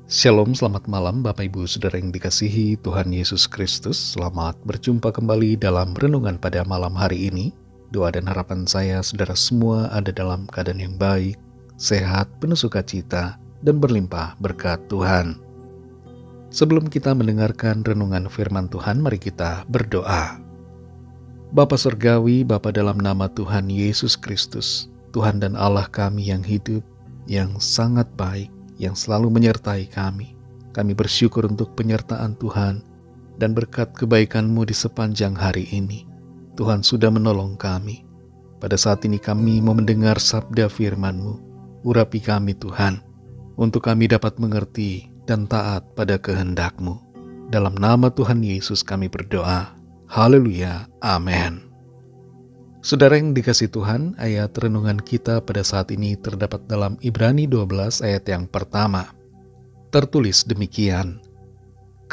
Shalom, selamat malam Bapak Ibu Saudara yang dikasihi Tuhan Yesus Kristus. Selamat berjumpa kembali dalam renungan pada malam hari ini. Doa dan harapan saya saudara semua ada dalam keadaan yang baik, sehat, penuh sukacita, dan berlimpah berkat Tuhan. Sebelum kita mendengarkan renungan firman Tuhan, mari kita berdoa. Bapa Surgawi, Bapa dalam nama Tuhan Yesus Kristus, Tuhan dan Allah kami yang hidup, yang sangat baik, yang selalu menyertai kami. Kami bersyukur untuk penyertaan Tuhan dan berkat kebaikan-Mu di sepanjang hari ini. Tuhan sudah menolong kami. Pada saat ini kami mau mendengar sabda firman-Mu. Urapi kami Tuhan, untuk kami dapat mengerti dan taat pada kehendak-Mu. Dalam nama Tuhan Yesus kami berdoa. Haleluya. Amin. Saudara yang dikasihi Tuhan, ayat renungan kita pada saat ini terdapat dalam Ibrani 12 ayat yang pertama. Tertulis demikian,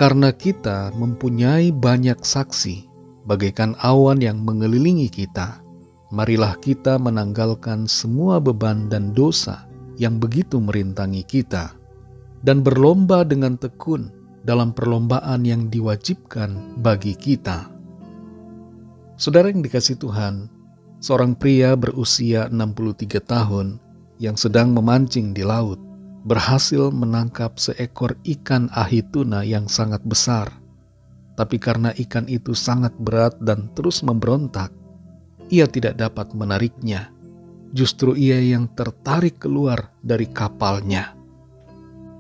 karena kita mempunyai banyak saksi, bagaikan awan yang mengelilingi kita, marilah kita menanggalkan semua beban dan dosa yang begitu merintangi kita, dan berlomba dengan tekun dalam perlombaan yang diwajibkan bagi kita. Saudara yang dikasihi Tuhan, seorang pria berusia 63 tahun yang sedang memancing di laut berhasil menangkap seekor ikan ahi tuna yang sangat besar. Tapi karena ikan itu sangat berat dan terus memberontak, ia tidak dapat menariknya. Justru ia yang tertarik keluar dari kapalnya.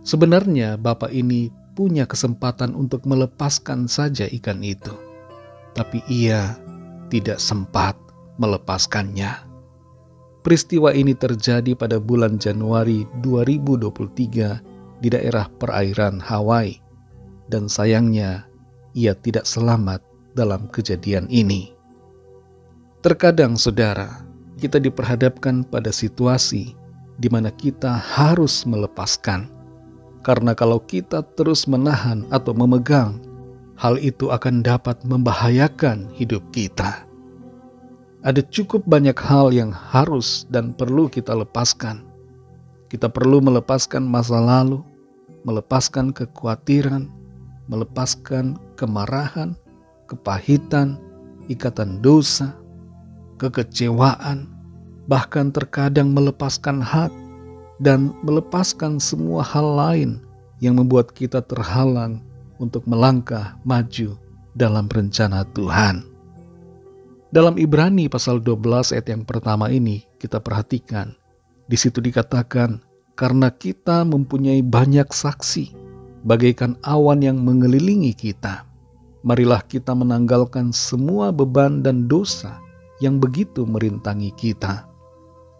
Sebenarnya bapak ini punya kesempatan untuk melepaskan saja ikan itu, tapi ia tidak sempat melepaskannya. Peristiwa ini terjadi pada bulan Januari 2023 di daerah perairan Hawaii, dan sayangnya ia tidak selamat dalam kejadian ini. Terkadang saudara, kita diperhadapkan pada situasi di mana kita harus melepaskan, karena kalau kita terus menahan atau memegang, hal itu akan dapat membahayakan hidup kita. Ada cukup banyak hal yang harus dan perlu kita lepaskan. Kita perlu melepaskan masa lalu, melepaskan kekhawatiran, melepaskan kemarahan, kepahitan, ikatan dosa, kekecewaan, bahkan terkadang melepaskan hak dan melepaskan semua hal lain yang membuat kita terhalang untuk melangkah maju dalam rencana Tuhan. Dalam Ibrani pasal 12 ayat yang pertama ini kita perhatikan. Di situ dikatakan, karena kita mempunyai banyak saksi, bagaikan awan yang mengelilingi kita, marilah kita menanggalkan semua beban dan dosa yang begitu merintangi kita,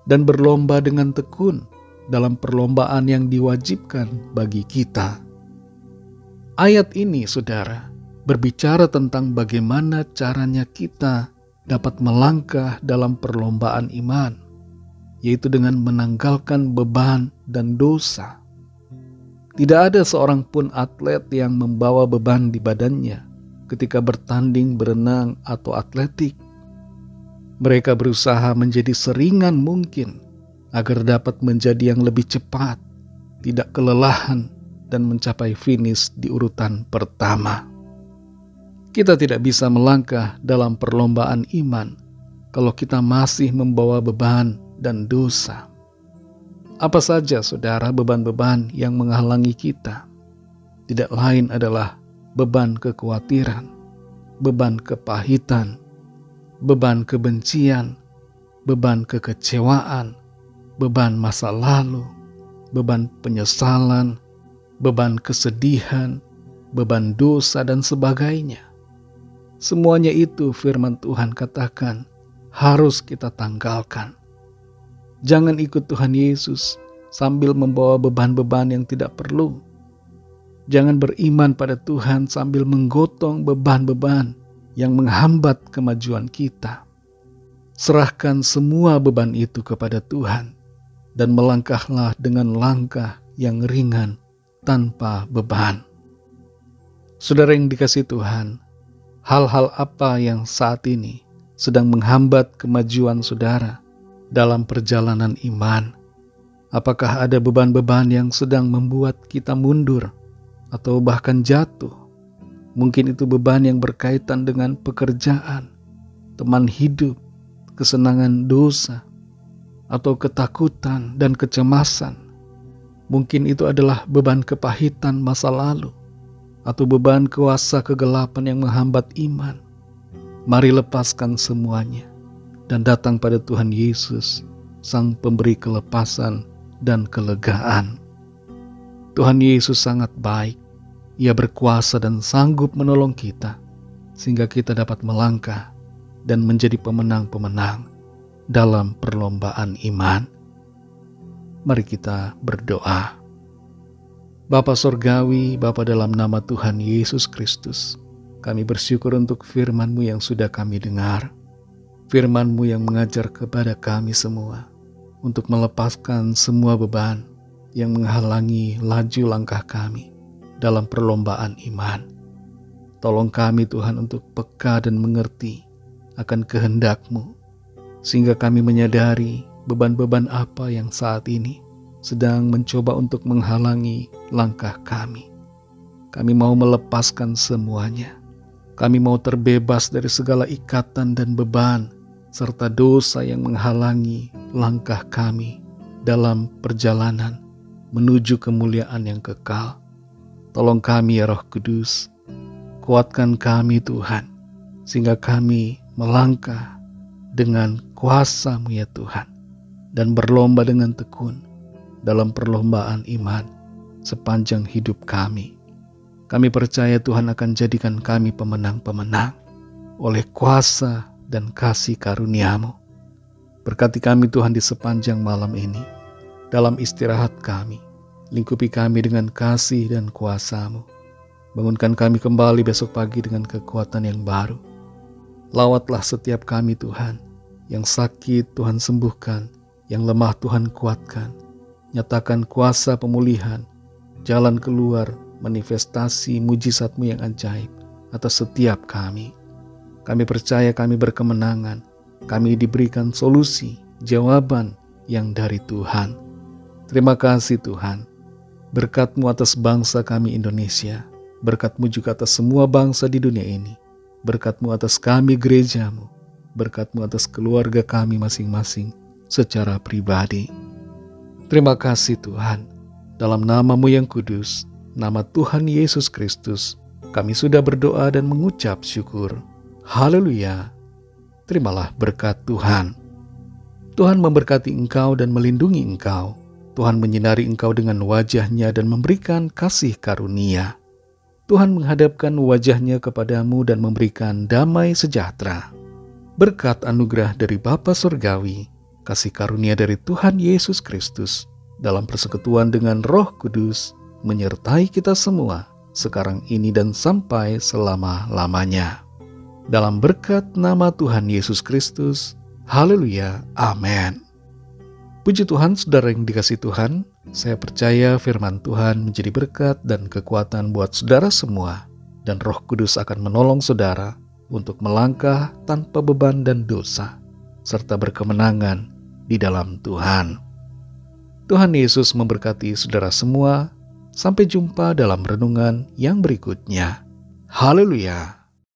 dan berlomba dengan tekun dalam perlombaan yang diwajibkan bagi kita. Ayat ini, saudara, berbicara tentang bagaimana caranya kita dapat melangkah dalam perlombaan iman, yaitu dengan menanggalkan beban dan dosa. Tidak ada seorang pun atlet yang membawa beban di badannya ketika bertanding berenang atau atletik. Mereka berusaha menjadi seringan mungkin agar dapat menjadi yang lebih cepat, tidak kelelahan, dan mencapai finish di urutan pertama. Kita tidak bisa melangkah dalam perlombaan iman kalau kita masih membawa beban dan dosa. Apa saja saudara beban-beban yang menghalangi kita? Tidak lain adalah beban kekhawatiran, beban kepahitan, beban kebencian, beban kekecewaan, beban masa lalu, beban penyesalan, beban kesedihan, beban dosa, dan sebagainya. Semuanya itu firman Tuhan katakan harus kita tanggalkan. Jangan ikut Tuhan Yesus sambil membawa beban-beban yang tidak perlu. Jangan beriman pada Tuhan sambil menggotong beban-beban yang menghambat kemajuan kita. Serahkan semua beban itu kepada Tuhan dan melangkahlah dengan langkah yang ringan tanpa beban. Saudara yang dikasihi Tuhan, hal-hal apa yang saat ini sedang menghambat kemajuan saudara dalam perjalanan iman? Apakah ada beban-beban yang sedang membuat kita mundur atau bahkan jatuh? Mungkin itu beban yang berkaitan dengan pekerjaan, teman hidup, kesenangan dosa, atau ketakutan dan kecemasan. Mungkin itu adalah beban kepahitan masa lalu, atau beban kuasa kegelapan yang menghambat iman. Mari lepaskan semuanya dan datang pada Tuhan Yesus, Sang Pemberi kelepasan dan kelegaan. Tuhan Yesus sangat baik. Ia berkuasa dan sanggup menolong kita, sehingga kita dapat melangkah dan menjadi pemenang-pemenang dalam perlombaan iman. Mari kita berdoa. Bapa Sorgawi, Bapa dalam nama Tuhan Yesus Kristus, kami bersyukur untuk firman-Mu yang sudah kami dengar. Firman-Mu yang mengajar kepada kami semua untuk melepaskan semua beban yang menghalangi laju langkah kami dalam perlombaan iman. Tolong kami Tuhan untuk peka dan mengerti akan kehendak-Mu, sehingga kami menyadari beban-beban apa yang saat ini sedang mencoba untuk menghalangi langkah kami. Kami mau melepaskan semuanya. Kami mau terbebas dari segala ikatan dan beban serta dosa yang menghalangi langkah kami dalam perjalanan menuju kemuliaan yang kekal. Tolong kami ya Roh Kudus, kuatkan kami Tuhan, sehingga kami melangkah dengan kuasa-Mu ya Tuhan, dan berlomba dengan tekun dalam perlombaan iman sepanjang hidup kami. Kami percaya Tuhan akan jadikan kami pemenang-pemenang oleh kuasa dan kasih karunia-Mu. Berkati kami Tuhan di sepanjang malam ini, dalam istirahat kami. Lingkupi kami dengan kasih dan kuasa-Mu. Bangunkan kami kembali besok pagi dengan kekuatan yang baru. Lawatlah setiap kami Tuhan. Yang sakit Tuhan sembuhkan, yang lemah Tuhan kuatkan. Nyatakan kuasa pemulihan, jalan keluar, manifestasi mujizat-Mu yang ajaib atas setiap kami. Kami percaya kami berkemenangan. Kami diberikan solusi, jawaban yang dari Tuhan. Terima kasih Tuhan. Berkat-Mu atas bangsa kami Indonesia. Berkat-Mu juga atas semua bangsa di dunia ini. Berkat-Mu atas kami gereja-Mu. Berkat-Mu atas keluarga kami masing-masing secara pribadi. Terima kasih Tuhan. Dalam nama-Mu yang kudus, nama Tuhan Yesus Kristus, kami sudah berdoa dan mengucap syukur. Haleluya. Terimalah berkat Tuhan. Tuhan memberkati engkau dan melindungi engkau. Tuhan menyinari engkau dengan wajah-Nya dan memberikan kasih karunia. Tuhan menghadapkan wajah-Nya kepadamu dan memberikan damai sejahtera. Berkat anugerah dari Bapa Surgawi, kasih karunia dari Tuhan Yesus Kristus, dalam persekutuan dengan Roh Kudus, menyertai kita semua, sekarang ini dan sampai selama-lamanya. Dalam berkat nama Tuhan Yesus Kristus, haleluya, amin. Puji Tuhan, saudara yang dikasihi Tuhan, saya percaya firman Tuhan menjadi berkat dan kekuatan buat saudara semua, dan Roh Kudus akan menolong saudara untuk melangkah tanpa beban dan dosa, serta berkemenangan di dalam Tuhan. Tuhan Yesus memberkati saudara semua. Sampai jumpa dalam renungan yang berikutnya. Haleluya.